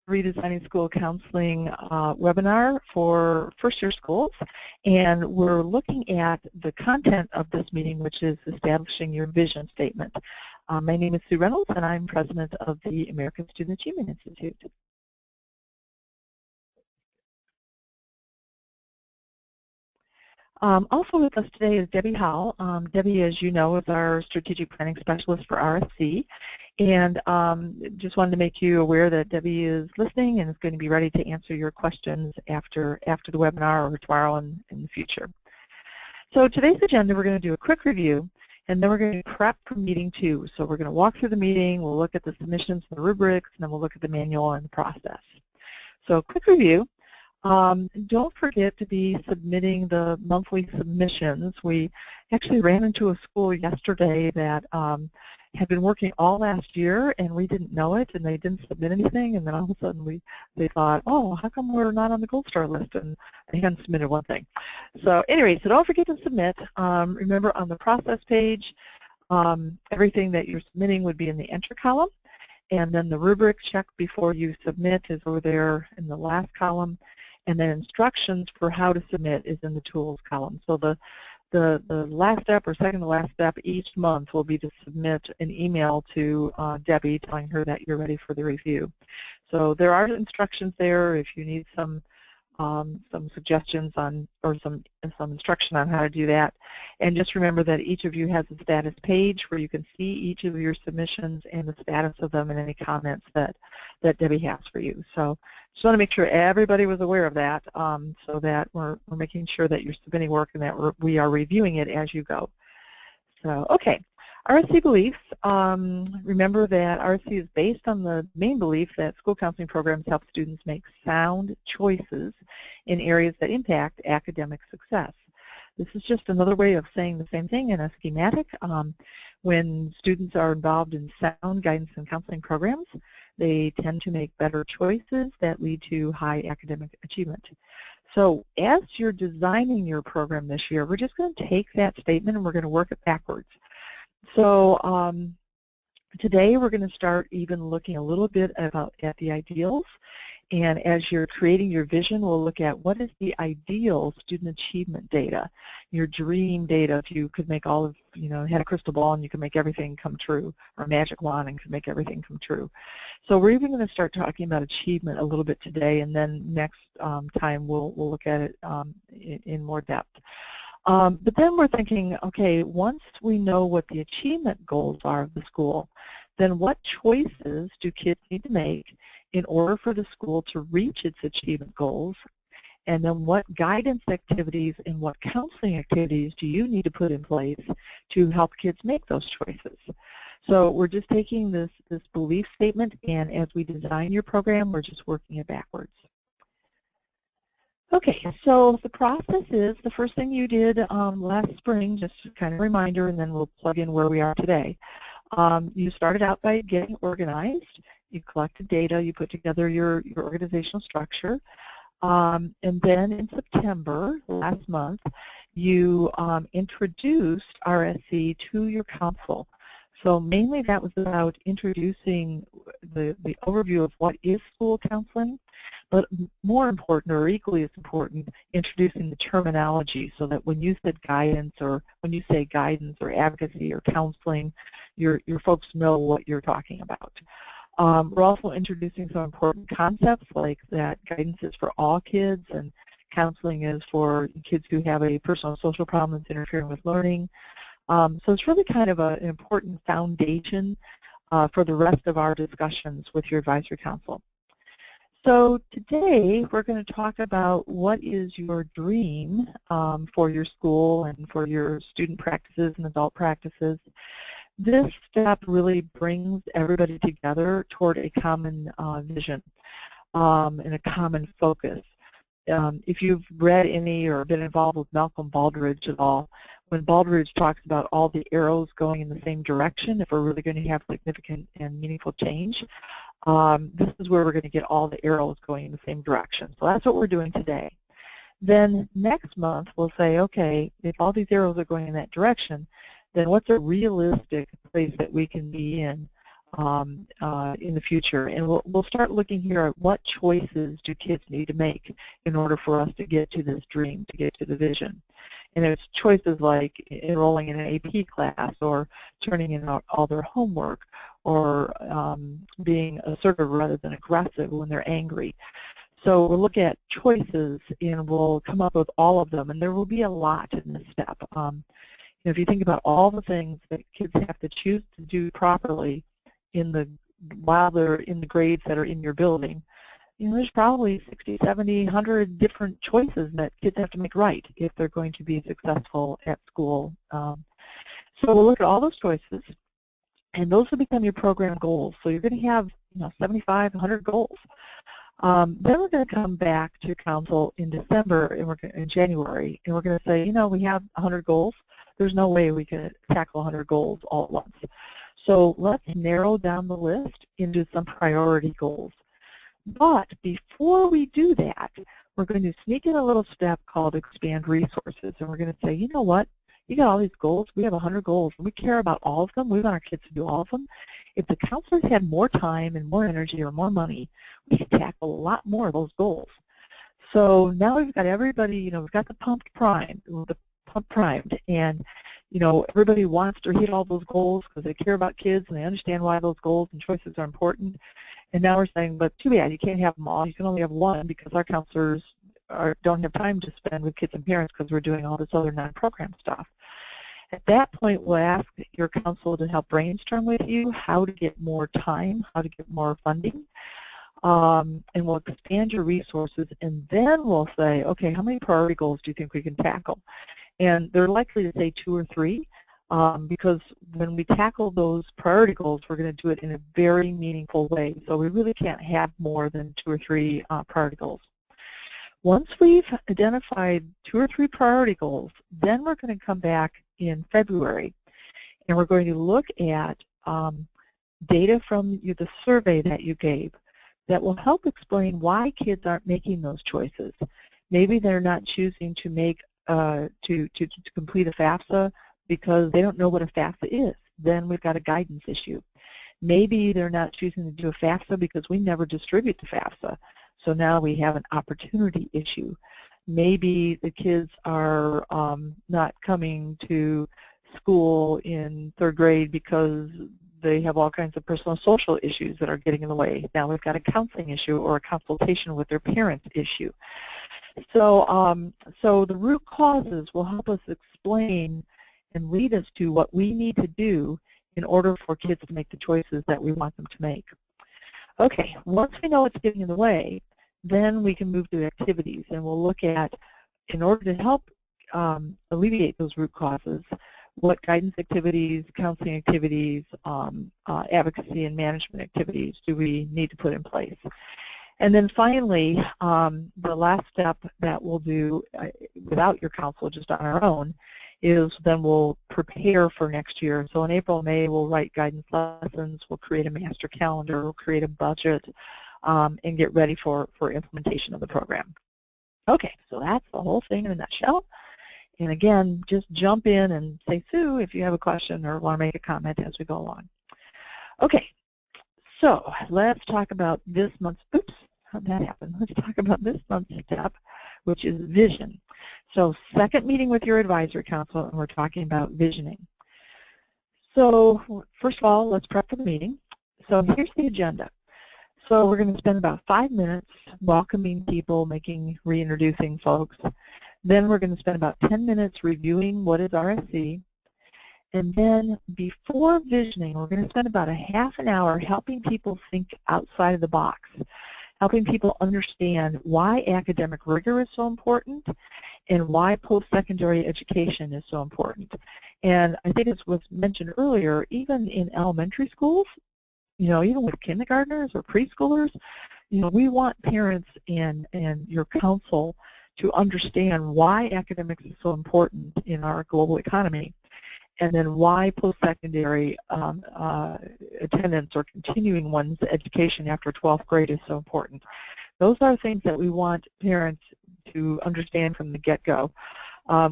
Redesigning School Counseling webinar for first-year schools, and we're looking at the content of this meeting, which is establishing your vision statement. My name is Sue Reynolds, and I'm president of the American Student Achievement Institute. Also with us today is Debbie Howell. Debbie, as you know, is our strategic planning specialist for RSC, and just wanted to make you aware that Debbie is listening and is going to be ready to answer your questions after the webinar or tomorrow and in the future. So today's agenda, we're going to do a quick review, and then we're going to prep for meeting 2. So we're going to walk through the meeting, we'll look at the submissions and the rubrics, and then we'll look at the manual and the process. So quick review. Don't forget to be submitting the monthly submissions. We actually ran into a school yesterday that had been working all last year, and we didn't know it, and they didn't submit anything, and then all of a sudden they thought, oh, how come we're not on the Gold Star list, and they hadn't submitted one thing. So anyway, so don't forget to submit. Remember, on the process page, everything that you're submitting would be in the enter column, and then the rubric check before you submit is over there in the last column. And then instructions for how to submit is in the tools column. So the last step or second to last step each month will be to submit an email to Debbie telling her that you're ready for the review. So there are instructions there if you need some suggestions on or some instruction on how to do that. And just remember that each of you has a status page where you can see each of your submissions and the status of them and any comments that Debbie has for you. So just want to make sure everybody was aware of that, so that we're making sure that you're submitting work and that we are reviewing it as you go. So, okay. RSC beliefs, remember that RSC is based on the main belief that school counseling programs help students make sound choices in areas that impact academic success. This is just another way of saying the same thing in a schematic. When students are involved in sound guidance and counseling programs, they tend to make better choices that lead to high academic achievement. So as you're designing your program this year, we're just going to take that statement and we're going to work it backwards. So today we're going to start even looking a little bit at the ideals, and as you're creating your vision, we'll look at what is the ideal student achievement data, your dream data. If you could make all of, had a crystal ball and you could make everything come true, or a magic wand and could make everything come true. So we're even going to start talking about achievement a little bit today, and then next time we'll look at it in more depth. But then we're thinking, okay, once we know what the achievement goals are of the school, then what choices do kids need to make in order for the school to reach its achievement goals? And then what guidance activities and what counseling activities do you need to put in place to help kids make those choices? So we're just taking this belief statement, and as we design your program, we're just working it backwards. Okay, so the process is the first thing you did last spring, just kind of a reminder, and then we'll plug in where we are today. You started out by getting organized. You collected data. You put together your organizational structure. And then in September, last month, you introduced RSC to your council. So mainly that was about introducing the overview of what is school counseling, but more important, or equally as important, introducing the terminology so that when you said guidance, or when you say guidance or advocacy or counseling, your folks know what you're talking about. We're also introducing some important concepts like that guidance is for all kids and counseling is for kids who have a personal social problem that's interfering with learning. So it's really kind of an important foundation for the rest of our discussions with your advisory council. So today we're going to talk about what is your dream for your school and for your student practices and adult practices. This step really brings everybody together toward a common vision and a common focus. If you've read any or been involved with Malcolm Baldrige at all, when Baldrige talks about all the arrows going in the same direction, if we're really going to have significant and meaningful change, this is where we're going to get all the arrows going in the same direction. So that's what we're doing today. Then next month we'll say, okay, if all these arrows are going in that direction, then what's a realistic place that we can be in in the future. And we'll start looking here at what choices do kids need to make in order for us to get to this dream, to get to the vision. And it's choices like enrolling in an AP class, or turning in all their homework, or being assertive rather than aggressive when they're angry. So we'll look at choices and we'll come up with all of them, and there will be a lot in this step. If you think about all the things that kids have to choose to do properly while they're in the grades that are in your building, there's probably 60, 70, 100 different choices that kids have to make right if they're going to be successful at school. So we'll look at all those choices, and those will become your program goals. So you're going to have 75, 100 goals. Then we're going to come back to council in December and in January, and we're going to say, we have 100 goals. There's no way we can tackle 100 goals all at once. So let's narrow down the list into some priority goals. But before we do that, we're going to sneak in a little step called expand resources, and we're going to say, you know what? You got all these goals. We have 100 goals, and we care about all of them. We want our kids to do all of them. If the counselors had more time and more energy or more money, we could tackle a lot more of those goals. So now we've got everybody, we've got the pump primed, and everybody wants to hit all those goals because they care about kids and they understand why those goals and choices are important. And now we're saying, but too bad, you can't have them all. You can only have one because our counselors don't have time to spend with kids and parents because we're doing all this other non-program stuff. At that point, we'll ask your council to help brainstorm with you how to get more time, how to get more funding, and we'll expand your resources, and then we'll say, okay, how many priority goals do you think we can tackle? And they're likely to say 2 or 3, because when we tackle those priority goals, we're going to do it in a very meaningful way. So we really can't have more than 2 or 3 priority goals. Once we've identified 2 or 3 priority goals, then we're going to come back in February, and we're going to look at data from the survey that you gave that will help explain why kids aren't making those choices. Maybe they're not choosing to make to complete a FAFSA because they don't know what a FAFSA is. Then we've got a guidance issue. Maybe they're not choosing to do a FAFSA because we never distribute the FAFSA. So now we have an opportunity issue. Maybe the kids are not coming to school in 3rd grade because they have all kinds of personal social issues that are getting in the way. Now we've got a counseling issue or a consultation with their parents issue. So, so the root causes will help us explain and lead us to what we need to do in order for kids to make the choices that we want them to make. Okay, once we know what's getting in the way, then we can move to activities, and we'll look at, in order to help alleviate those root causes, what guidance activities, counseling activities, advocacy and management activities do we need to put in place. And then finally, the last step that we'll do without your counsel, just on our own, is then we'll prepare for next year. So in April, May, we'll write guidance lessons, we'll create a master calendar, we'll create a budget, and get ready for implementation of the program. Okay, so that's the whole thing in a nutshell. And again, just jump in and say, Sue, if you have a question or want to make a comment as we go along. Okay, so let's talk about this month's, oops, how'd that happen? Let's talk about this month's step, which is vision. So second meeting with your advisory council, and we're talking about visioning. So first of all, let's prep for the meeting. So here's the agenda. So we're going to spend about 5 minutes welcoming people, reintroducing folks. Then we're going to spend about 10 minutes reviewing what is RSC. And then before visioning, we're going to spend about a half an hour helping people think outside of the box, helping people understand why academic rigor is so important and why post-secondary education is so important. And I think it was mentioned earlier, even in elementary schools, even with kindergartners or preschoolers, we want parents and your council to understand why academics is so important in our global economy, and then why post-secondary attendance or continuing one's education after 12th grade is so important. Those are things that we want parents to understand from the get-go.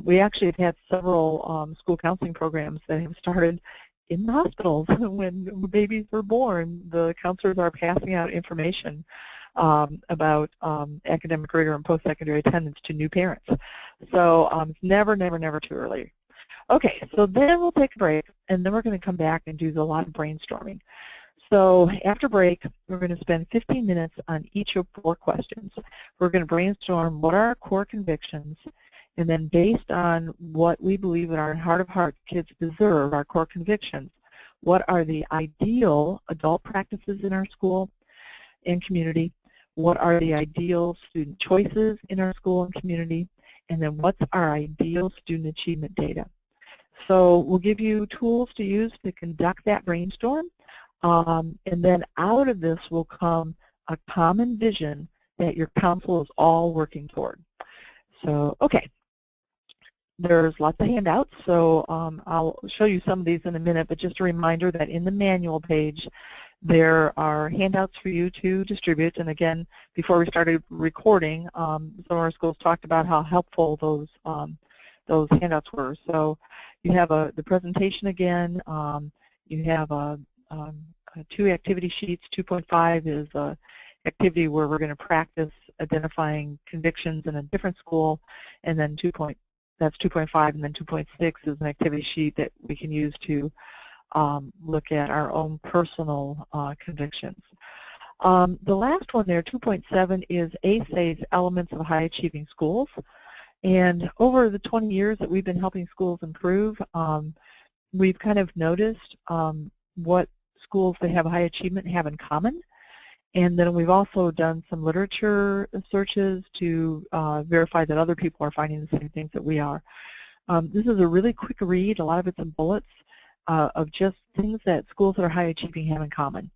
We actually have had several school counseling programs that have started in the hospitals when babies were born. The counselors are passing out information about academic rigor and post-secondary attendance to new parents. So it's never, never, never too early. Okay, so then we'll take a break, and then we're going to come back and do a lot of brainstorming. So after break, we're going to spend 15 minutes on each of 4 questions. We're going to brainstorm what are our core convictions, and then based on what we believe in our heart of hearts kids deserve, our core convictions, what are the ideal adult practices in our school and community, what are the ideal student choices in our school and community, and then what's our ideal student achievement data. So we'll give you tools to use to conduct that brainstorm, and then out of this will come a common vision that your council is all working toward. So, okay. There's lots of handouts, so I'll show you some of these in a minute, but just a reminder that in the manual page there are handouts for you to distribute. And again, before we started recording, some of our schools talked about how helpful those handouts were. So you have the presentation again, you have 2 activity sheets. 2.5 is an activity where we're going to practice identifying convictions in a different school, and then that's 2.5, and then 2.6 is an activity sheet that we can use to look at our own personal convictions. The last one there, 2.7, is ASA's Elements of High Achieving Schools. And over the 20 years that we've been helping schools improve, we've kind of noticed what schools that have high achievement have in common. And then we've also done some literature searches to verify that other people are finding the same things that we are. This is a really quick read. A lot of it's in bullets of just things that schools that are high achieving have in common.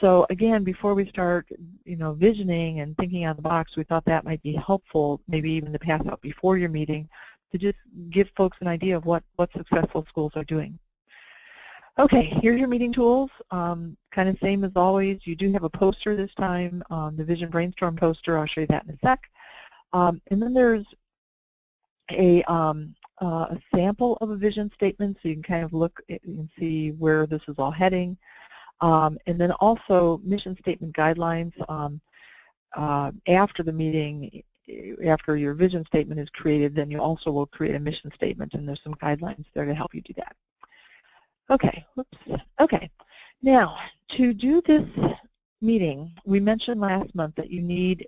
So again, before we start, visioning and thinking out of the box, we thought that might be helpful, maybe even to pass out before your meeting, to just give folks an idea of what successful schools are doing. Okay, here's your meeting tools. Kind of same as always. You do have a poster this time, the Vision Brainstorm poster. I'll show you that in a sec. And then there's a sample of a vision statement, so you can kind of look and see where this is all heading. And then also mission statement guidelines after the meeting. After your vision statement is created, then you also will create a mission statement, and there's some guidelines there to help you do that. Okay, whoops. Okay, now to do this meeting, we mentioned last month that you need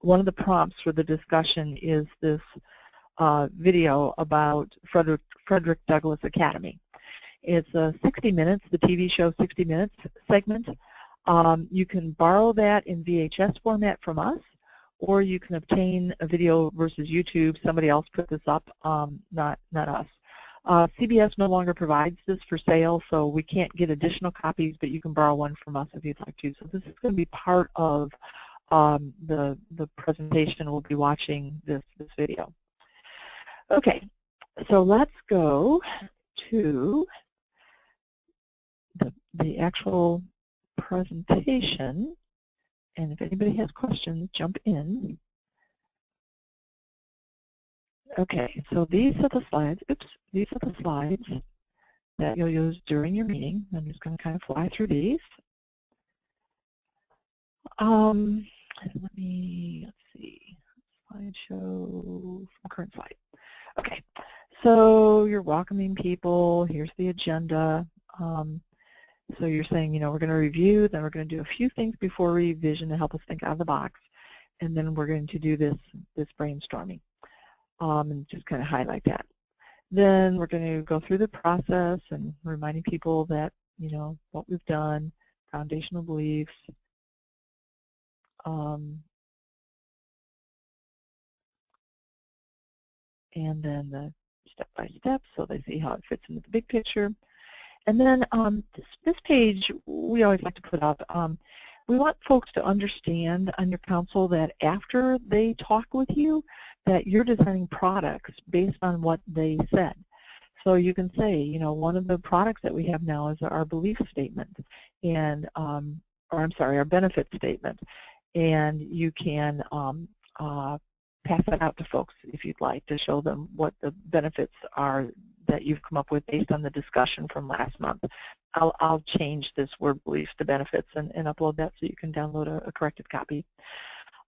one of the prompts for the discussion is this video about Frederick Douglass Academy. It's 60 minutes, the TV show 60 Minutes segment. You can borrow that in VHS format from us, or you can obtain a video versus YouTube. Somebody else put this up, not us. CBS no longer provides this for sale, so we can't get additional copies, but you can borrow one from us if you'd like to. So this is going to be part of the presentation. We'll be watching this video. Okay, so let's go to the actual presentation, and if anybody has questions, jump in. Okay, so these are the slides. Oops, these are the slides that you'll use during your meeting. I'm just going to kind of fly through these. Let's see, slideshow from current slide. Okay, so you're welcoming people. Here's the agenda. So you're saying, we're going to review, then we're going to do a few things before revision to help us think out of the box, and then we're going to do this brainstorming. And just kind of highlight that. Then we're going to go through the process and reminding people that, what we've done, foundational beliefs, and then the step-by-step so they see how it fits into the big picture. And then this page we always like to put up. We want folks to understand on your council that after they talk with you, that you're designing products based on what they said. So you can say, one of the products that we have now is our belief statement, and our benefit statement, and you can pass that out to folks if you'd like to show them what the benefits are that you've come up with based on the discussion from last month. I'll change this word beliefs to benefits and upload that so you can download a corrected copy.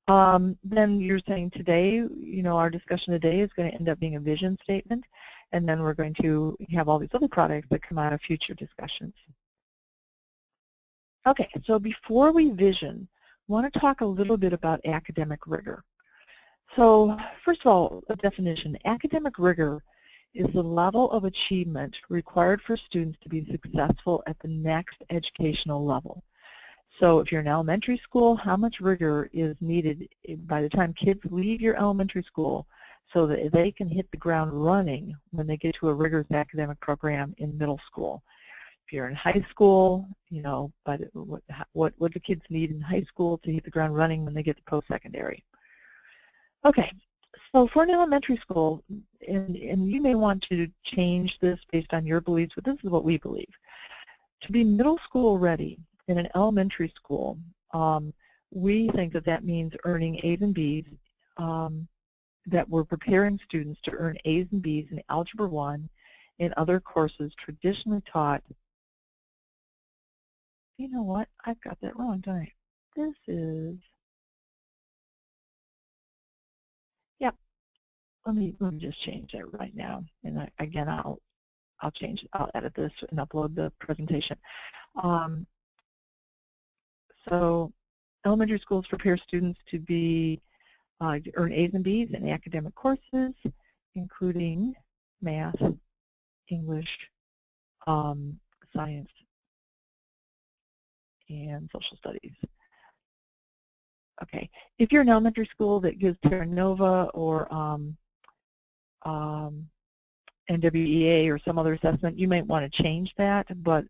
Then you're saying today, our discussion today is going to end up being a vision statement, and then we're going to have all these other products that come out of future discussions. Okay, so before we vision, I want to talk a little bit about academic rigor. So first of all, a definition. Academic rigor is the level of achievement required for students to be successful at the next educational level. So if you're in elementary school, how much rigor is needed by the time kids leave your elementary school so that they can hit the ground running when they get to a rigorous academic program in middle school? If you're in high school, but what do kids need in high school to hit the ground running when they get to post-secondary? Okay, so for an elementary school, and you may want to change this based on your beliefs, but this is what we believe. To be middle school ready in an elementary school, we think that means earning A's and B's, that we're preparing students to earn A's and B's in Algebra 1 and other courses traditionally taught. You know what? I've got that wrong, don't I? This is, yep. Let me just change that right now. And again, I'll edit this and upload the presentation. So elementary schools prepare students to be earn A's and B's in academic courses, including math, English, science, and social studies. Okay, if you're an elementary school that gives Terra Nova or NWEA or some other assessment, you might want to change that, but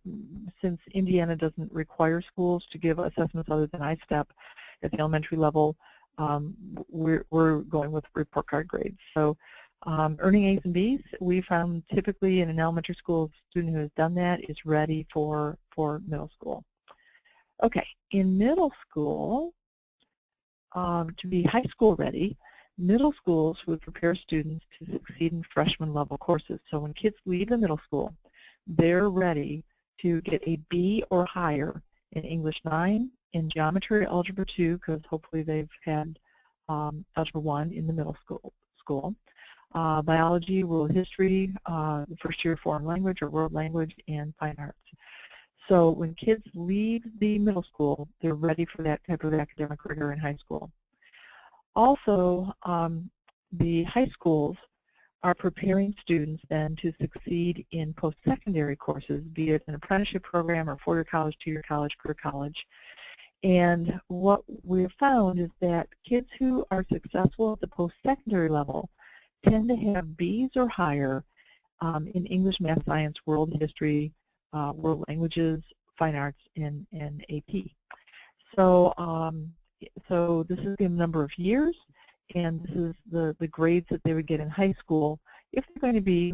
since Indiana doesn't require schools to give assessments other than I-STEP at the elementary level, we're going with report card grades. So earning A's and B's, we found typically in an elementary school, a student who has done that is ready for middle school. Okay, in middle school, to be high school ready, middle schools would prepare students to succeed in freshman level courses. So when kids leave the middle school, they're ready to get a B or higher in English 9, in Geometry or Algebra 2, because hopefully they've had Algebra 1 in the middle school. Biology, world history, first year foreign language or world language, and fine arts. So when kids leave the middle school, they're ready for that type of academic rigor in high school. Also, the high schools are preparing students then to succeed in post-secondary courses, be it an apprenticeship program or four-year college, two-year college, career college. And what we've found is that kids who are successful at the post-secondary level tend to have B's or higher in English, math, science, world history, world languages, fine arts, and AP. So, so this is the number of years, and this is the grades that they would get in high school if they're going to be,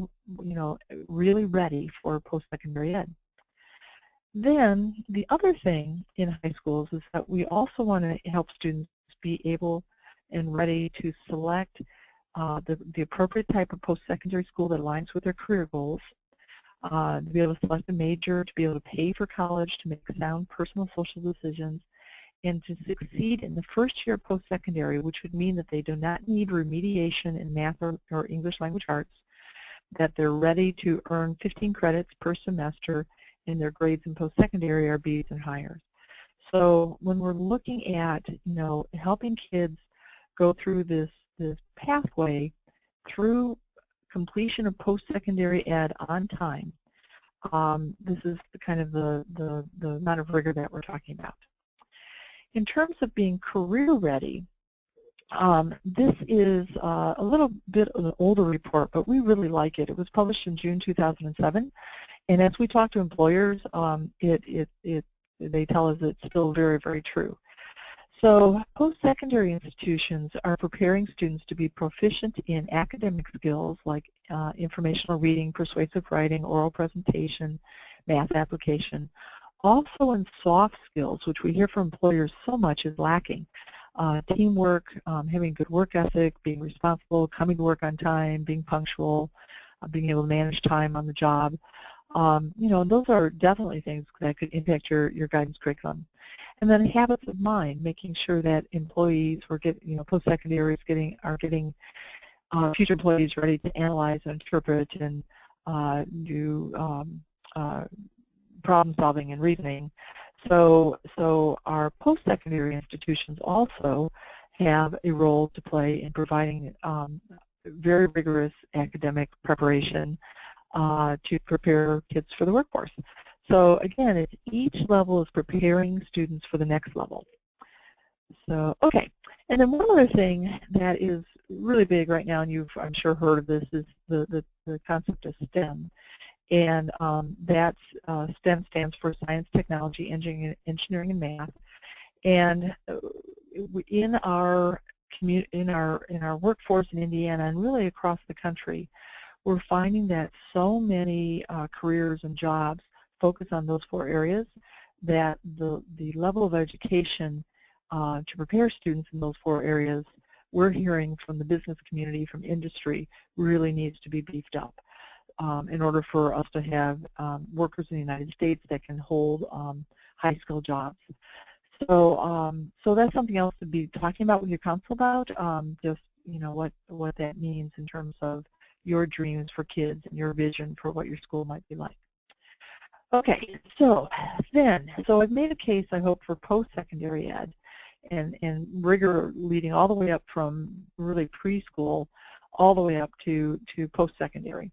really ready for post-secondary ed. Then the other thing in high schools is that we also want to help students be able and ready to select the appropriate type of post-secondary school that aligns with their career goals, to be able to select a major, to be able to pay for college, to make sound personal social decisions, and to succeed in the first year of post-secondary, which would mean that they do not need remediation in math or English language arts, that they're ready to earn 15 credits per semester, and their grades in post-secondary are B's and higher. So when we're looking at, helping kids go through this pathway through completion of post-secondary ed on time, this is kind of the amount of rigor that we're talking about. In terms of being career ready, this is a little bit of an older report, but we really like it. It was published in June 2007, and as we talk to employers, they tell us it's still very, very true. So post-secondary institutions are preparing students to be proficient in academic skills like informational reading, persuasive writing, oral presentation, math application. Also in soft skills, which we hear from employers so much is lacking. Teamwork, having good work ethic, being responsible, coming to work on time, being punctual, being able to manage time on the job. You know, and those are definitely things that could impact your guidance curriculum. And then habits of mind, making sure that employees were post-secondary are getting future employees ready to analyze and interpret and do problem solving and reasoning. So our post-secondary institutions also have a role to play in providing very rigorous academic preparation to prepare kids for the workforce. So again, it's each level is preparing students for the next level. So, okay. And then one other thing that is really big right now, and you've, I'm sure, heard of this, is the concept of STEM. And that's STEM stands for Science, Technology, Engineering, and Math. And in our workforce in Indiana and really across the country, we're finding that so many careers and jobs focus on those 4 areas that the level of education to prepare students in those 4 areas, we're hearing from the business community, from industry, really needs to be beefed up in order for us to have workers in the United States that can hold high-skilled jobs. So so that's something else to be talking about with your council about, just what that means in terms of your dreams for kids and your vision for what your school might be like. Okay, so I've made a case, I hope, for post-secondary ed and rigor leading all the way up from really preschool all the way up to post-secondary.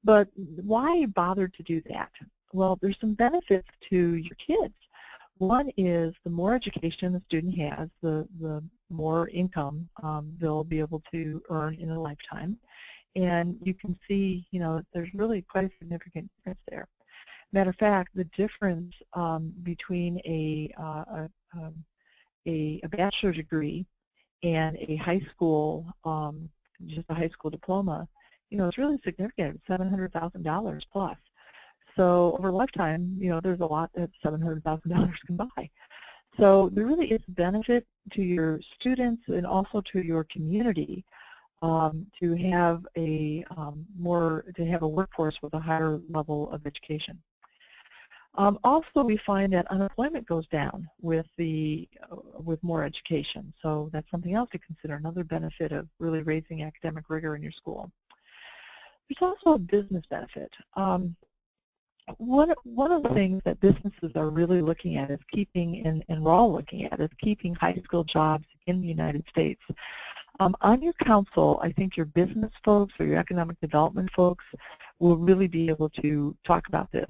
But why bother to do that? Well, there's some benefits to your kids. One is the more education the student has, the more income they'll be able to earn in a lifetime. And you can see, there's really quite a significant difference there. Matter of fact, the difference between a bachelor's degree and a high school, just a high school diploma, it's really significant. It's $700,000 plus. So over a lifetime, there's a lot that $700,000 can buy. So there really is benefit to your students and also to your community to have a workforce with a higher level of education. Also, we find that unemployment goes down with more education. So that's something else to consider, another benefit of really raising academic rigor in your school. There's also a business benefit. One of the things that businesses are really looking at is keeping, and we're all looking at, is keeping high-skilled jobs in the United States. On your council, I think your business folks or your economic development folks will really be able to talk about this.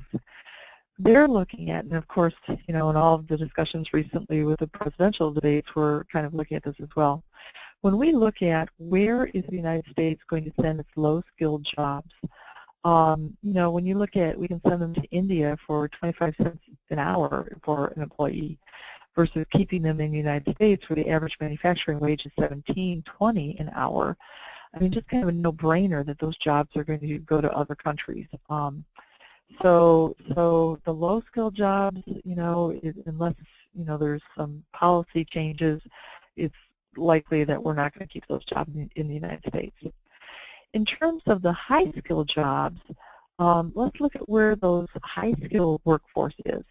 They're looking at, and of course, in all of the discussions recently with the presidential debates, we're kind of looking at this as well. When we look at where is the United States going to send its low-skilled jobs, when you look at, we can send them to India for 25 cents an hour for an employee versus keeping them in the United States where the average manufacturing wage is $17.20 an hour. I mean, just kind of a no-brainer that those jobs are going to go to other countries. So the low-skilled jobs, unless there's some policy changes, it's likely that we're not going to keep those jobs in the United States. In terms of the high-skilled jobs, let's look at where those high-skilled workforce is.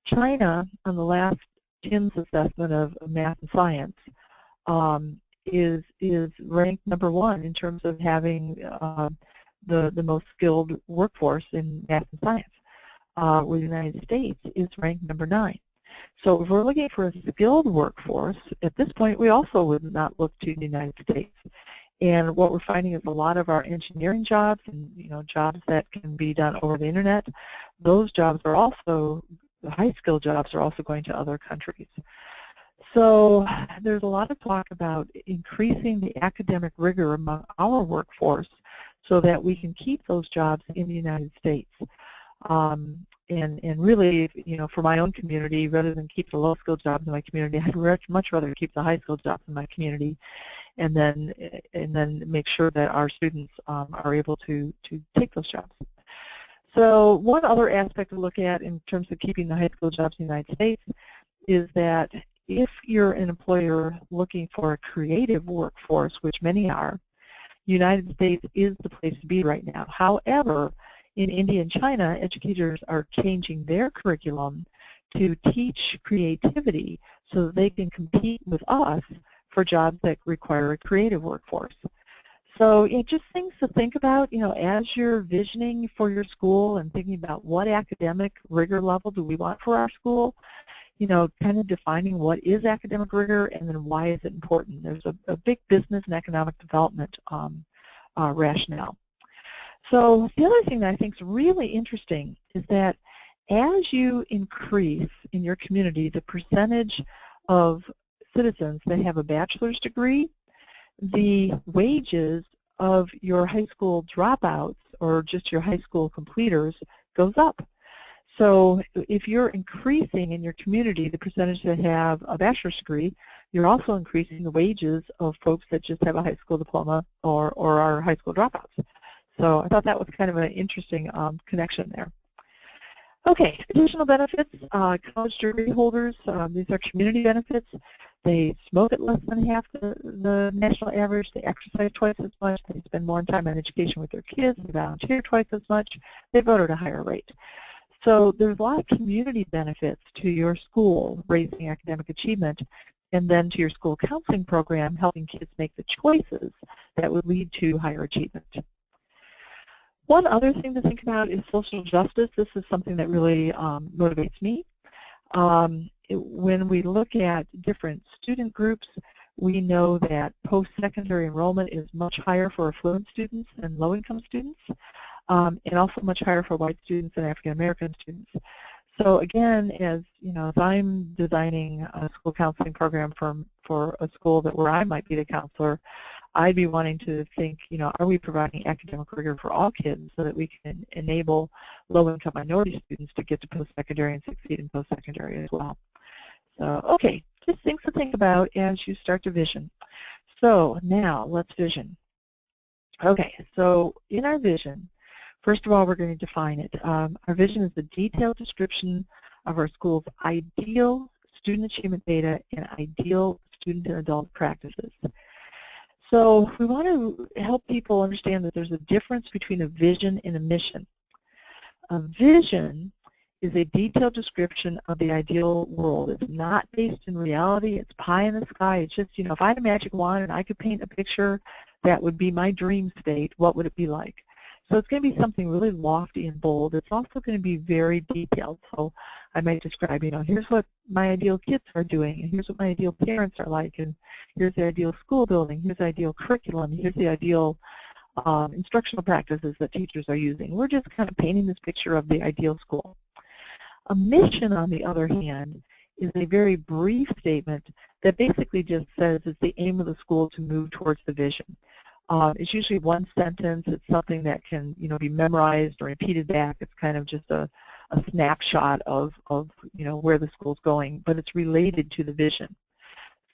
China, on the last TIMSS assessment of math and science, is ranked #1 in terms of having the most skilled workforce in math and science, where the United States is ranked #9. So if we're looking for a skilled workforce, at this point we also would not look to the United States. And what we're finding is a lot of our engineering jobs and jobs that can be done over the internet, those jobs are also, the high-skilled jobs are also going to other countries. So there's a lot of talk about increasing the academic rigor among our workforce so that we can keep those jobs in the United States. And really, for my own community, rather than keep the low-skilled jobs in my community, I'd much rather keep the high-skilled jobs in my community, and then make sure that our students are able to take those jobs. So one other aspect to look at in terms of keeping the high-skilled jobs in the United States is that if you're an employer looking for a creative workforce, which many are, United States is the place to be right now. However, in India and China, educators are changing their curriculum to teach creativity so that they can compete with us for jobs that require a creative workforce. So just things to think about, as you're visioning for your school and thinking about what academic rigor level do we want for our school, kind of defining what is academic rigor and then why is it important. There's a big business and economic development rationale. So the other thing that I think is really interesting is that as you increase in your community the percentage of citizens that have a bachelor's degree, the wages of your high school dropouts or just your high school completers goes up. So if you're increasing in your community the percentage that have a bachelor's degree, you're also increasing the wages of folks that just have a high school diploma or are high school dropouts. So I thought that was kind of an interesting connection there. Okay, additional benefits, college degree holders, these are community benefits. They smoke at less than half the national average, they exercise twice as much, they spend more time on education with their kids, they volunteer twice as much, they vote at a higher rate. So there's a lot of community benefits to your school raising academic achievement, and then to your school counseling program helping kids make the choices that would lead to higher achievement. One other thing to think about is social justice. This is something that really motivates me. When we look at different student groups, we know that post-secondary enrollment is much higher for affluent students than low-income students, and also much higher for white students and African-American students. So again, as I'm designing a school counseling program for a school where I might be the counselor, I'd be wanting to think, are we providing academic rigor for all kids so that we can enable low-income minority students to get to post-secondary and succeed in post-secondary as well. So, okay, just things to think about as you start to vision. So now let's vision. Okay, so in our vision, first of all, we're going to define it. Our vision is the detailed description of our school's ideal student achievement data and ideal student and adult practices. So we want to help people understand that there's a difference between a vision and a mission. A vision is a detailed description of the ideal world. It's not based in reality. It's pie in the sky. It's just, if I had a magic wand and I could paint a picture that would be my dream state, what would it be like? So it's going to be something really lofty and bold. It's also going to be very detailed. So I might describe, here's what my ideal kids are doing, and here's what my ideal parents are like, and here's the ideal school building, here's the ideal curriculum, here's the ideal instructional practices that teachers are using. We're just kind of painting this picture of the ideal school. A mission, on the other hand, is a very brief statement that basically just says it's the aim of the school to move towards the vision. It's usually one sentence. It's something that can, be memorized or repeated back. It's kind of just a snapshot of where the school's going, but it's related to the vision.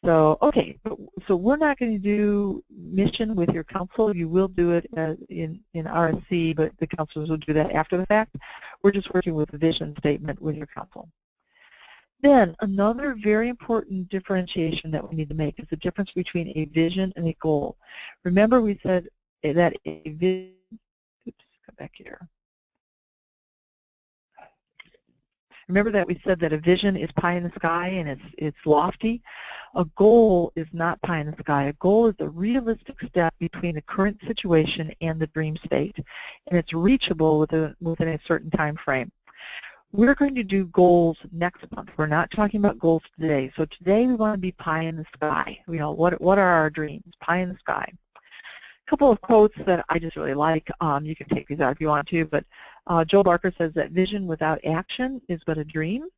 So, okay, so we're not going to do mission with your council. You will do it in RSC, but the counselors will do that after the fact. We're just working with the vision statement with your council. Then another very important differentiation that we need to make is the difference between a vision and a goal. Remember we said that a vision, oops, come back here. Remember that we said that a vision is pie in the sky and it's lofty. A goal is not pie in the sky. A goal is a realistic step between the current situation and the dream state, and it's reachable within a certain time frame. We're going to do goals next month. We're not talking about goals today. So today we want to be pie in the sky. What are our dreams? Pie in the sky. A couple of quotes that I just really like. You can take these out if you want to, but Joel Barker says that vision without action is but a dream.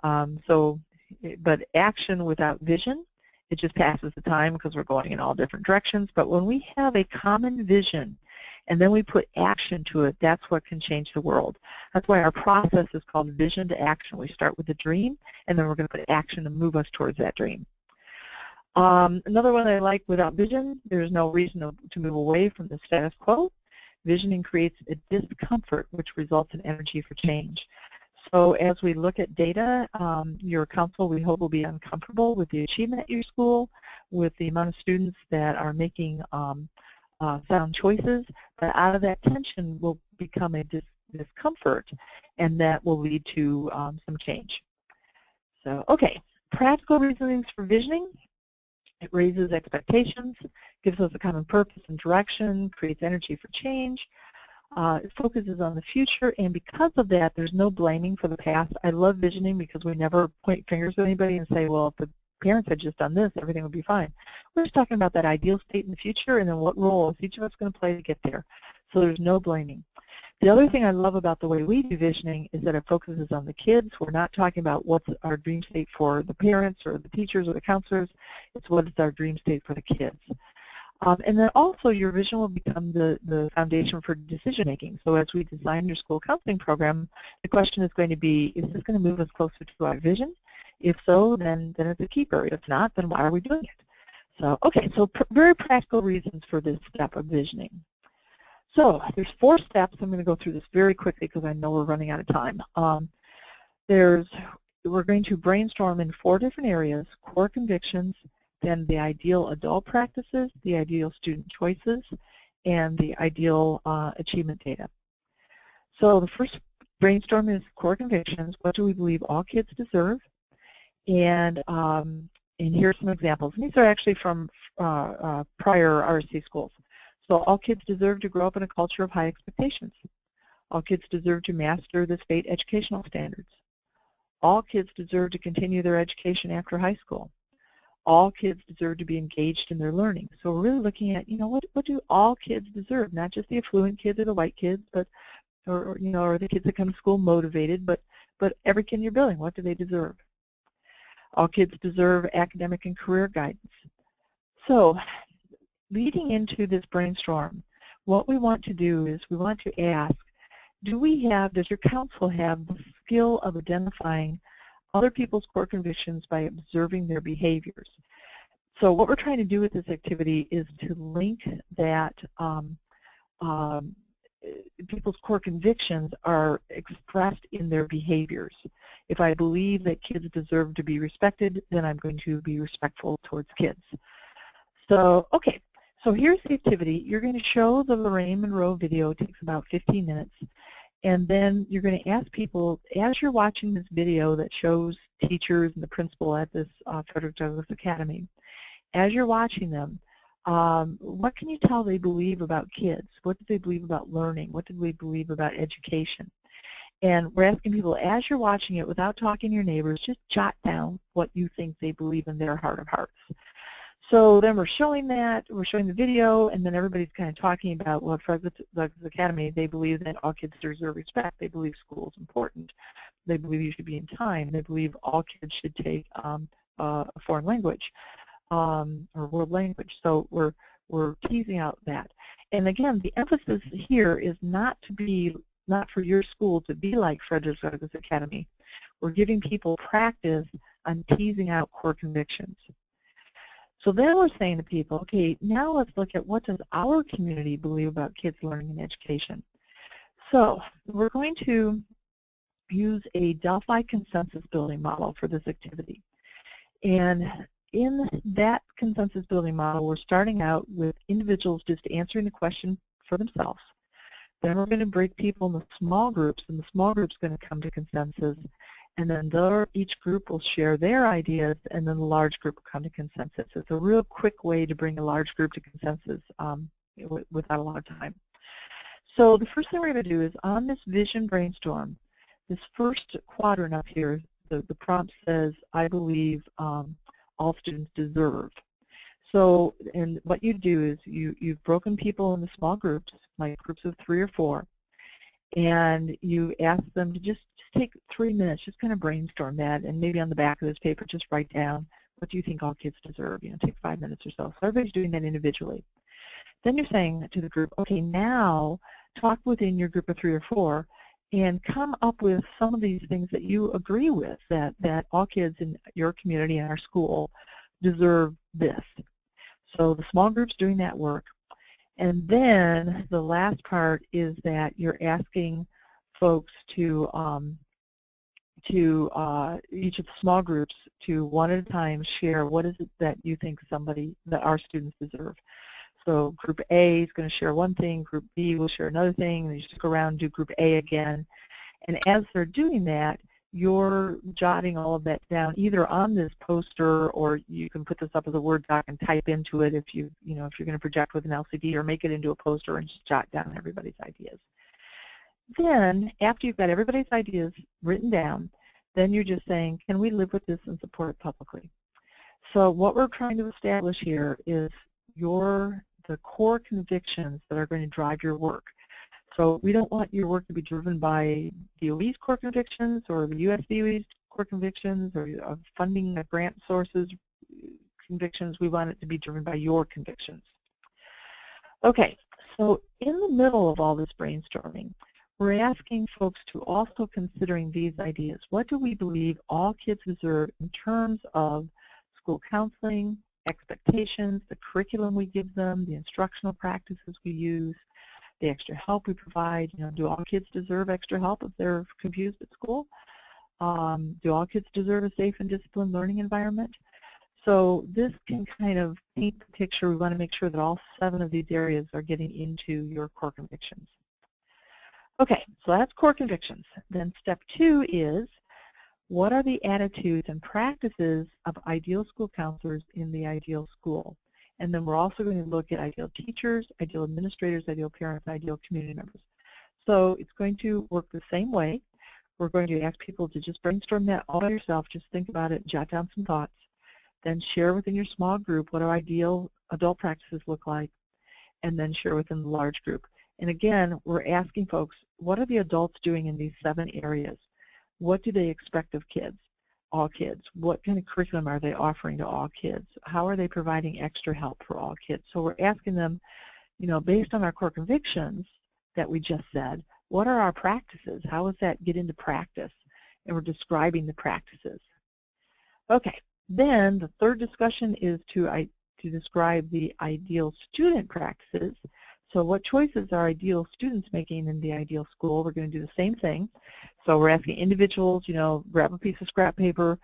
But action without vision, it just passes the time because we're going in all different directions. But when we have a common vision and then we put action to it, that's what can change the world. That's why our process is called vision to action. We start with the dream, and then we're going to put action to move us towards that dream. Another one I like, without vision, there's no reason to move away from the status quo. Visioning creates a discomfort, which results in energy for change. So as we look at data, your council, we hope, will be uncomfortable with the achievement at your school, with the amount of students that are making sound choices, but out of that tension will become a discomfort, and that will lead to some change. So, okay, practical reasonings for visioning. It raises expectations, gives us a common purpose and direction, creates energy for change. It focuses on the future, and because of that, there's no blaming for the past. I love visioning because we never point fingers at anybody and say, well, if the parents had just done this, everything would be fine. We're just talking about that ideal state in the future and then what role is each of us going to play to get there. So there's no blaming. The other thing I love about the way we do visioning is that it focuses on the kids. We're not talking about what's our dream state for the parents or the teachers or the counselors. It's what is our dream state for the kids. And then also your vision will become the foundation for decision making. So as we design your school counseling program, the question is going to be, is this going to move us closer to our vision? If so, then it's a keeper. If not, then why are we doing it? So, okay, so very practical reasons for this step of visioning. So there's 4 steps. I'm going to go through this very quickly because I know we're running out of time. We're going to brainstorm in 4 different areas: core convictions, then the ideal adult practices, the ideal student choices, and the ideal achievement data. So the first brainstorm is core convictions. What do we believe all kids deserve? And here's some examples. And these are actually from prior RSC schools. So all kids deserve to grow up in a culture of high expectations. All kids deserve to master the state educational standards. All kids deserve to continue their education after high school. All kids deserve to be engaged in their learning. So we're really looking at, what do all kids deserve? Not just the affluent kids or the white kids, but or the kids that come to school motivated, but every kid in your building, what do they deserve? All kids deserve academic and career guidance. So leading into this brainstorm, what we want to do is we want to ask, does your council have the skill of identifying other people's core convictions by observing their behaviors? So what we're trying to do with this activity is to link that people's core convictions are expressed in their behaviors. If I believe that kids deserve to be respected, then I'm going to be respectful towards kids. So, okay, so here's the activity. You're going to show the Lorraine Monroe video. It takes about 15 minutes. And then you're going to ask people, as you're watching this video that shows teachers and the principal at this Frederick Douglass Academy, as you're watching them, what can you tell they believe about kids? What do they believe about learning? What do they believe about education? And we're asking people, as you're watching it, without talking to your neighbors, just jot down what you think they believe in their heart of hearts. So then we're showing the video, and then everybody's kind of talking about, well, at Frederick Douglass Academy, they believe that all kids deserve respect. They believe school is important. They believe you should be in time. They believe all kids should take a foreign language or world language. So we're teasing out that. And again, the emphasis here is not for your school to be like Frederick Douglass Academy. We're giving people practice on teasing out core convictions. So then we're saying to people, okay, now let's look at what does our community believe about kids learning and education. So we're going to use a Delphi consensus building model for this activity. And in that consensus building model, we're starting out with individuals just answering the question for themselves. Then we're going to break people into small groups, and the small group's going to come to consensus. And then each group will share their ideas, and then the large group will come to consensus. It's a real quick way to bring a large group to consensus without a lot of time. So the first thing we're going to do is on this vision brainstorm, this first quadrant up here, the prompt says, I believe all students deserve. So, and what you do is you've broken people into small groups, like groups of 3 or 4, and you ask them to just take 3 minutes, just kind of brainstorm that, and maybe on the back of this paper just write down, what do you think all kids deserve? Take 5 minutes or so. So everybody's doing that individually. Then you're saying to the group, okay, now talk within your group of 3 or 4 and come up with some of these things that you agree with, that all kids in your community and our school deserve this. So the small group's doing that work. And then the last part is that you're asking folks to each of the small groups to one at a time share what is it that you think that our students deserve. So group A is going to share one thing, group B will share another thing, and you stick around and do group A again. And as they're doing that, you're jotting all of that down either on this poster, or you can put this up as a Word doc and type into it if if you're going to project with an LCD, or make it into a poster and just jot down everybody's ideas. Then, after you've got everybody's ideas written down, then you're just saying, can we live with this and support it publicly? So what we're trying to establish here is the core convictions that are going to drive your work. So we don't want your work to be driven by DOE's core convictions or the USDOE's core convictions or funding the grant sources convictions. We want it to be driven by your convictions. Okay, so in the middle of all this brainstorming, we're asking folks to also considering these ideas. What do we believe all kids deserve in terms of school counseling, expectations, the curriculum we give them, the instructional practices we use, the extra help we provide? Do all kids deserve extra help if they're confused at school? Do all kids deserve a safe and disciplined learning environment? So this can kind of paint the picture. We want to make sure that all 7 of these areas are getting into your core convictions. Okay, so that's core convictions. Then step 2 is, what are the attitudes and practices of ideal school counselors in the ideal school? And then we're also going to look at ideal teachers, ideal administrators, ideal parents, ideal community members. So it's going to work the same way. We're going to ask people to just brainstorm that all by yourself. Just think about it, jot down some thoughts. Then share within your small group what our ideal adult practices look like, and then share within the large group. And again, we're asking folks, what are the adults doing in these 7 areas? What do they expect of kids? All kids. What kind of curriculum are they offering to all kids? How are they providing extra help for all kids? So we're asking them, based on our core convictions that we just said, what are our practices? How does that get into practice? And we're describing the practices. Okay, then the third discussion is to describe the ideal student practices. So what choices are ideal students making in the ideal school? We're going to do the same thing. So we're asking individuals, grab a piece of scrap paper,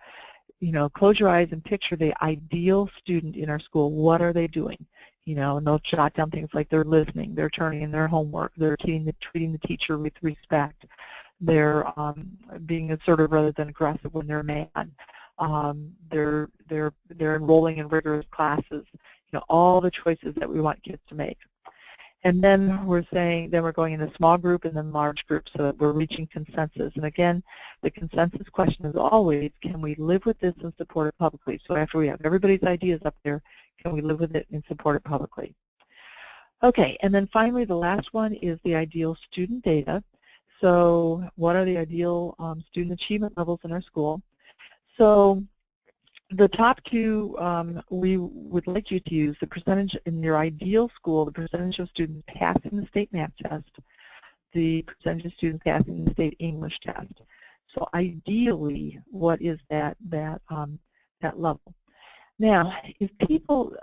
close your eyes and picture the ideal student in our school. What are they doing? And they'll jot down things like they're listening, they're turning in their homework, they're treating the teacher with respect, they're being assertive rather than aggressive when they're mad, they're enrolling in rigorous classes. All the choices that we want kids to make. And then we're going in a small group and then large groups so that we're reaching consensus. And again, the consensus question is always, can we live with this and support it publicly? So after we have everybody's ideas up there, can we live with it and support it publicly? Okay, and then finally the last one is the ideal student data. So what are the ideal student achievement levels in our school? So the top 2 we would like you to use, the percentage in your ideal school, the percentage of students passing the state math test, the percentage of students passing the state English test. So ideally, what is that level? Now,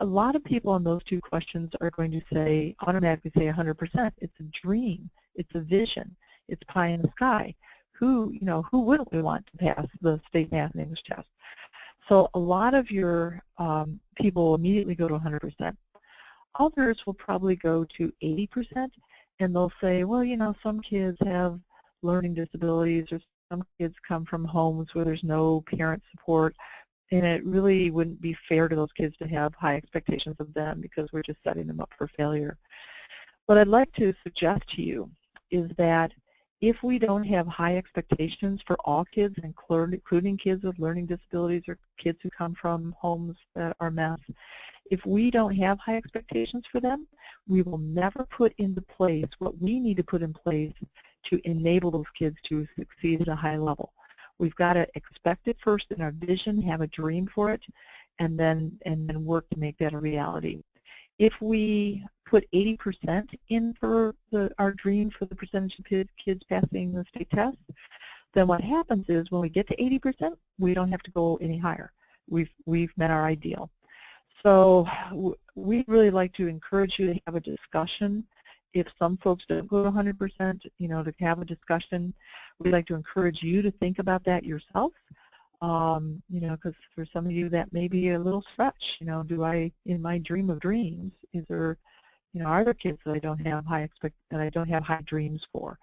a lot of people on those 2 questions are going to automatically say 100%. It's a dream, it's a vision, it's pie in the sky. Who wouldn't we want to pass the state math and English test? So a lot of your people immediately go to 100%. Others will probably go to 80%, and they'll say, well, some kids have learning disabilities, or some kids come from homes where there's no parent support, and it really wouldn't be fair to those kids to have high expectations of them because we're just setting them up for failure. What I'd like to suggest to you is that if we don't have high expectations for all kids, including kids with learning disabilities or kids who come from homes that are mess, if we don't have high expectations for them, we will never put into place what we need to put in place to enable those kids to succeed at a high level. We've got to expect it first in our vision, have a dream for it, and then work to make that a reality. If we put 80% in for our dream for the percentage of kids passing the state test, then what happens is when we get to 80%, we don't have to go any higher. We've met our ideal. So we'd really like to encourage you to have a discussion. If some folks don't go to 100%, to have a discussion. We'd like to encourage you to think about that yourself. Because for some of you that may be a little stretch. Do I, in my dream of dreams, is there are there kids that I don't have high dreams for?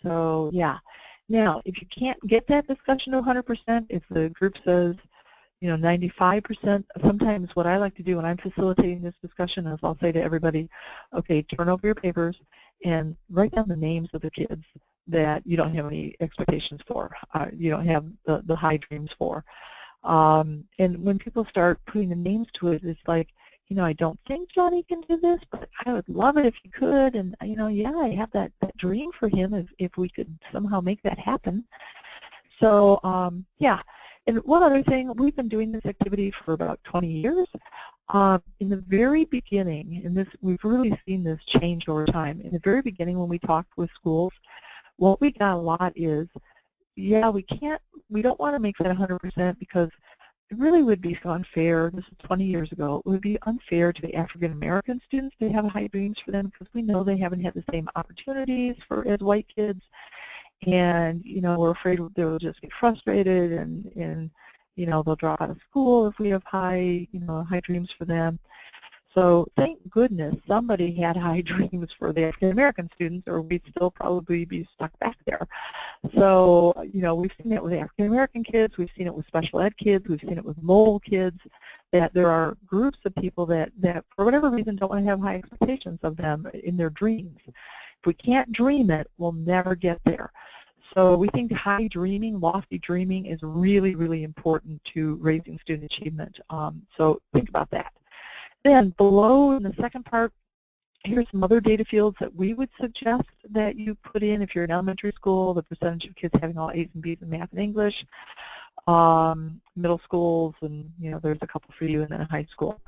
So yeah. Now, if you can't get that discussion to 100%, if the group says, 95%, sometimes what I like to do when I'm facilitating this discussion is I'll say to everybody, okay, turn over your papers and write down the names of the kids that you don't have any expectations for, you don't have the high dreams for. And when people start putting the names to it, it's like, I don't think Johnny can do this, but I would love it if he could. And, yeah, I have that dream for him if we could somehow make that happen. So, yeah. And one other thing, we've been doing this activity for about 20 years. In the very beginning, and we've really seen this change over time. In the very beginning when we talked with schools, what we got a lot is, yeah, we don't want to make that 100% because it really would be so unfair. This is 20 years ago. It would be unfair to the African American students to have high dreams for them because we know they haven't had the same opportunities as white kids, and we're afraid they'll just get frustrated and they'll drop out of school if we have high dreams for them. So thank goodness somebody had high dreams for the African American students, or we'd still probably be stuck back there. So, we've seen it with African American kids, we've seen it with special ed kids, we've seen it with mole kids, that there are groups of people that for whatever reason don't want to have high expectations of them in their dreams. If we can't dream it, we'll never get there. So we think high dreaming, lofty dreaming is really, really important to raising student achievement. So think about that. Then below in the second part, here's some other data fields that we would suggest that you put in if you're in elementary school, the percentage of kids having all A's and B's in math and English, middle schools, and there's a couple for you, and then high school.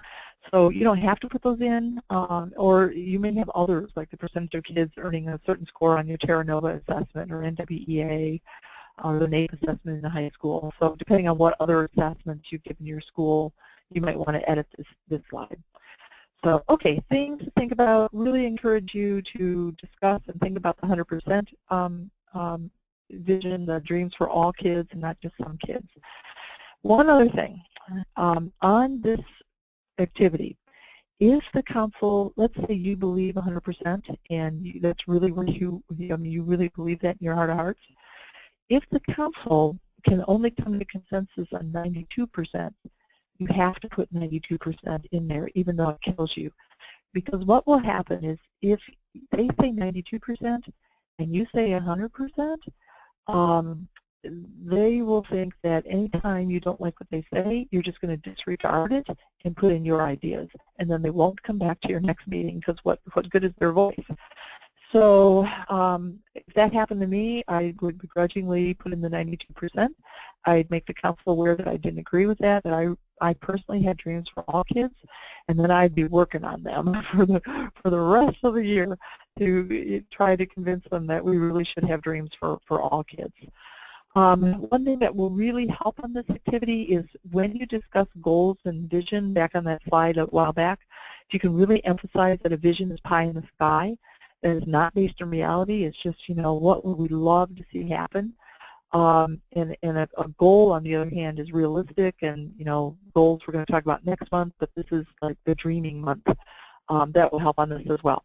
So you don't have to put those in, or you may have others, like the percentage of kids earning a certain score on your Terra Nova assessment or NWEA or the NAEP assessment in the high school. So depending on what other assessments you've given your school, you might want to edit this slide. So, okay, things to think about. Really encourage you to discuss and think about the 100% vision, the dreams for all kids and not just some kids. One other thing, on this activity, if the council, let's say you believe 100% and that's really where you really believe that in your heart of hearts, if the council can only come to consensus on 92%, you have to put 92% in there, even though it kills you. Because what will happen is if they say 92% and you say 100%, they will think that anytime you don't like what they say, you're just going to disregard it and put in your ideas. And then they won't come back to your next meeting because what good is their voice? So if that happened to me, I would begrudgingly put in the 92%. I'd make the council aware that I didn't agree with that I personally had dreams for all kids, and then I'd be working on them for the rest of the year to try to convince them that we really should have dreams for all kids. One thing that will really help on this activity is when you discuss goals and vision, back on that slide a while back, if you can really emphasize that a vision is pie in the sky, that is not based on reality, it's just, what would we love to see happen. And a goal, on the other hand, is realistic, and goals we're going to talk about next month, but this is like the dreaming month. That will help on this as well.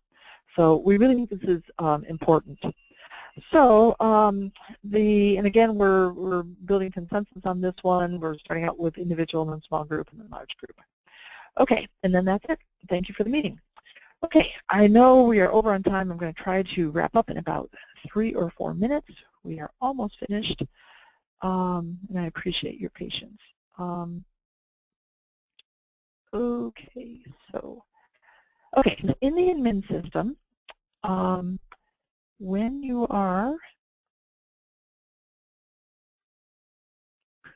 So we really think this is important. So and again, we're building consensus on this one. We're starting out with individual and then small group and then large group. Okay, and then that's it. Thank you for the meeting. Okay, I know we are over on time. I'm going to try to wrap up in about 3 or 4 minutes. We are almost finished, and I appreciate your patience. Okay, so, in the admin system, when you are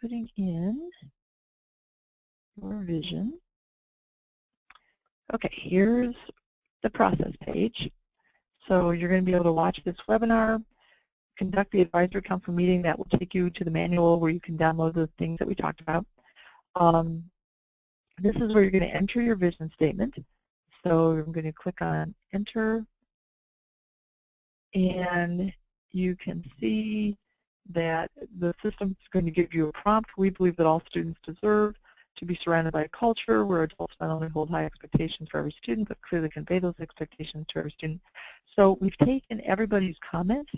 putting in your vision, okay, here's the process page. So you're going to be able to watch this webinar, conduct the advisory council meeting. That will take you to the manual where you can download the things that we talked about. This is where you're going to enter your vision statement. So I'm going to click on enter, and you can see that the system is going to give you a prompt. We believe that all students deserve to be surrounded by a culture where adults not only hold high expectations for every student, but clearly convey those expectations to every student. So we've taken everybody's comments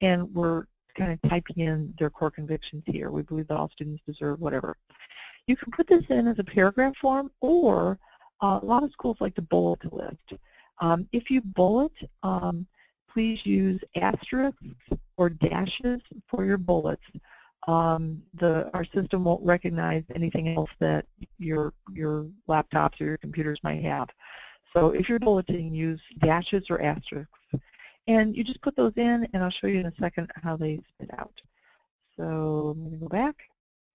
and we're kind of typing in their core convictions here. We believe that all students deserve whatever. You can put this in as a paragraph form, or a lot of schools like to bullet list. If you bullet, please use asterisks or dashes for your bullets. Our system won't recognize anything else that your laptops or your computers might have. So if you're bulleting, use dashes or asterisks. And you just put those in, and I'll show you in a second how they spit out. So I'm going to go back.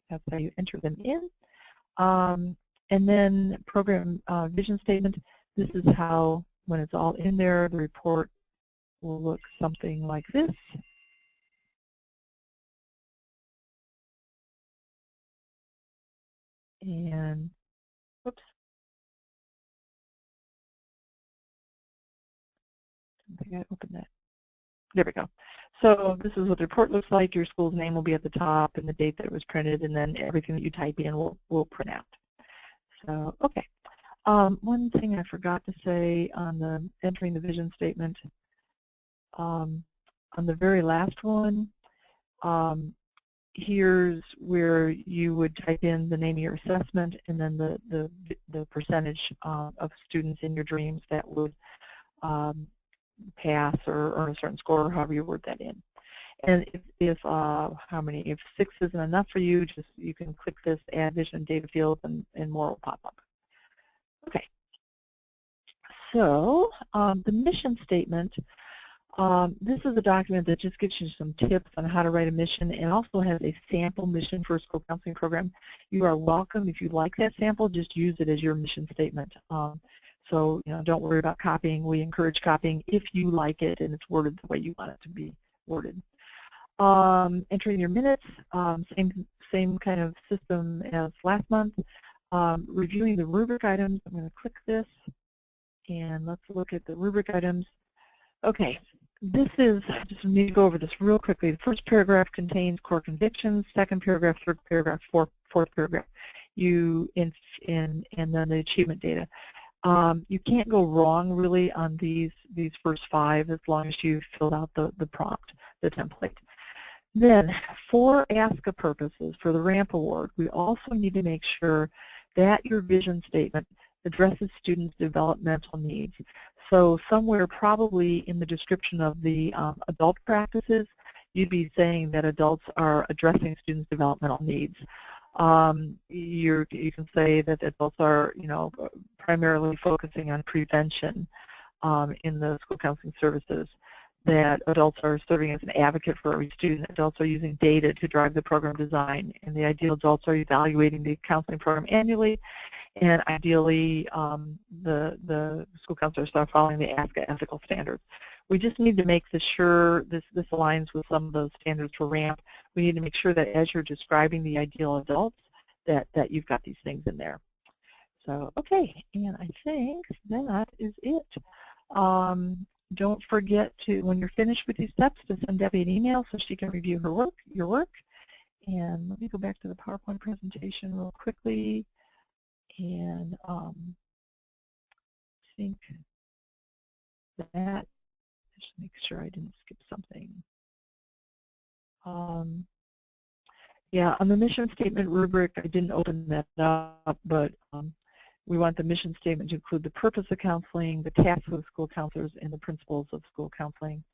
That's how you enter them in. And then program vision statement. This is how, when it's all in there, the report will look something like this. And, oops. I think I opened that. There we go. So this is what the report looks like. Your school's name will be at the top and the date that it was printed, and then everything that you type in will print out. So, okay. One thing I forgot to say on the entering the vision statement, on the very last one, here's where you would type in the name of your assessment and then the percentage of students in your dreams that would pass or earn a certain score, or however you word that in. And if 6 isn't enough for you, you can click this add vision data field and more will pop up. Okay. So the mission statement. This is a document that just gives you some tips on how to write a mission, and also has a sample mission for a school counseling program. You are welcome, if you like that sample, just use it as your mission statement. So don't worry about copying. We encourage copying if you like it and it's worded the way you want it to be worded. Entering your minutes, same kind of system as last month. Reviewing the rubric items. I'm going to click this, and let's look at the rubric items. Okay. This is, I just need to go over this real quickly. The first paragraph contains core convictions, second paragraph, third paragraph, fourth paragraph, and then the achievement data. You can't go wrong really on these first 5 as long as you've filled out the prompt, the template. Then for ASCA purposes, for the RAMP award, we also need to make sure that your vision statement addresses students' developmental needs. So somewhere probably in the description of the adult practices, you'd be saying that adults are addressing students' developmental needs. You can say that adults are, primarily focusing on prevention in the school counseling services, that adults are serving as an advocate for every student, adults are using data to drive the program design, and the ideal adults are evaluating the counseling program annually, and ideally the school counselors are following the ASCA ethical standards. We just need to make sure this aligns with some of those standards for RAMP. We need to make sure that as you're describing the ideal adults that you've got these things in there. So, okay, and I think that is it. Don't forget to, when you're finished with these steps, to send Debbie an email so she can review your work. And let me go back to the PowerPoint presentation real quickly. And I think that, just make sure I didn't skip something. Yeah, on the mission statement rubric, I didn't open that up, but we want the mission statement to include the purpose of counseling, the tasks of school counselors, and the principles of school counseling.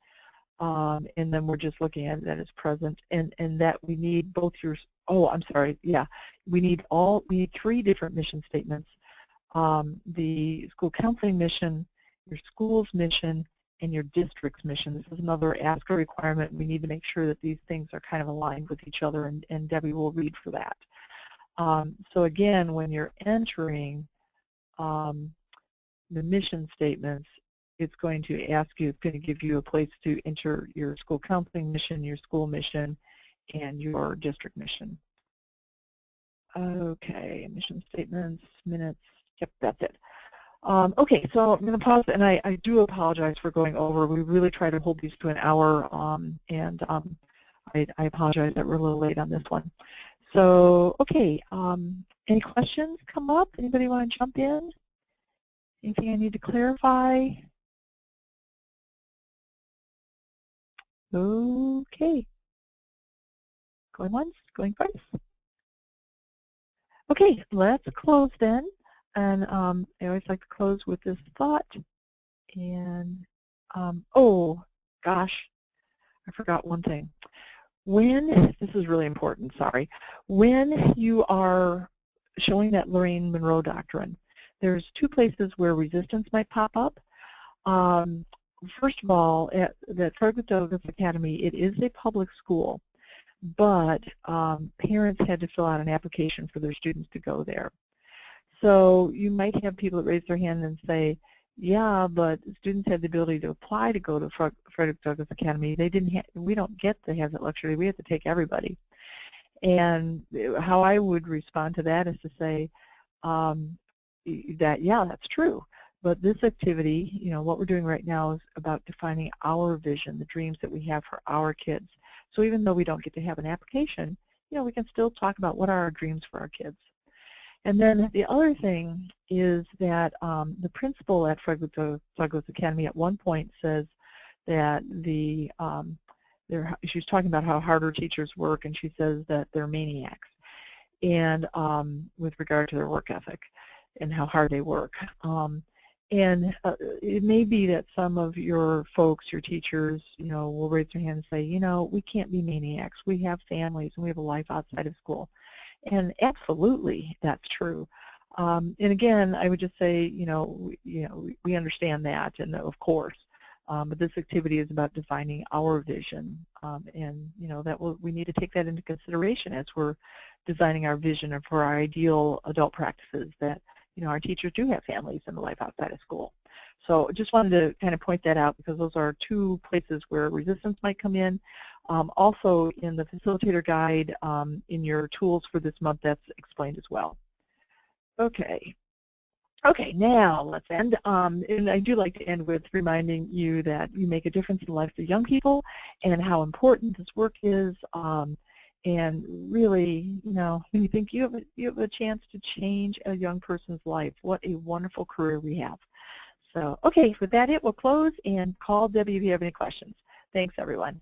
And then we're just looking at that as present, and that we need both your, we need 3 different mission statements. The school counseling mission, your school's mission, and your district's mission. This is another ASCA requirement. We need to make sure that these things are kind of aligned with each other, and Debbie will read for that. So again, when you're entering the mission statements, it's going to ask you, it's going to give you a place to enter your school counseling mission, your school mission, and your district mission. Okay, mission statements, minutes, yep, that's it. Okay, so I'm going to pause, and I do apologize for going over. We really try to hold these to an hour, and I apologize that we're a little late on this one. So, okay, any questions come up? Anybody want to jump in? Anything I need to clarify? Okay. Going once, going twice. Okay, let's close then. And I always like to close with this thought. And, oh, gosh, I forgot one thing. When, this is really important, sorry, when you are showing that Lorraine Monroe doctrine, there's two places where resistance might pop up. First of all, at the Frederick Douglass Academy, it is a public school, but parents had to fill out an application for their students to go there. So you might have people that raise their hand and say, yeah, but students had the ability to apply to go to Frederick Douglass Academy. They didn't. We don't get to have that luxury. We have to take everybody. And how I would respond to that is to say that, yeah, that's true. But this activity, you know, what we're doing right now is about defining our vision, the dreams that we have for our kids. So even though we don't get to have an application, you know, we can still talk about what are our dreams for our kids. And then the other thing is that the principal at Frederick Douglass Academy at one point says that she's talking about how hard her teachers work, and she says that they're maniacs, and with regard to their work ethic and how hard they work. And it may be that some of your folks, your teachers, you know, will raise their hand and say, you know, we can't be maniacs. We have families and we have a life outside of school. And absolutely, that's true. And again, I would just say, you know, we understand that, and of course, but this activity is about defining our vision, and you know that we need to take that into consideration as we're designing our vision and for our ideal adult practices. That you know our teachers do have families and a life outside of school. So just wanted to kind of point that out because those are two places where resistance might come in. Also in the facilitator guide in your tools for this month, that's explained as well. Okay. Okay, now let's end. And I do like to end with reminding you that you make a difference in the lives of young people and how important this work is. And really, you know, when you think you have a chance to change a young person's life, what a wonderful career we have. So, okay, with that we'll close and call Debbie if you have any questions. Thanks, everyone.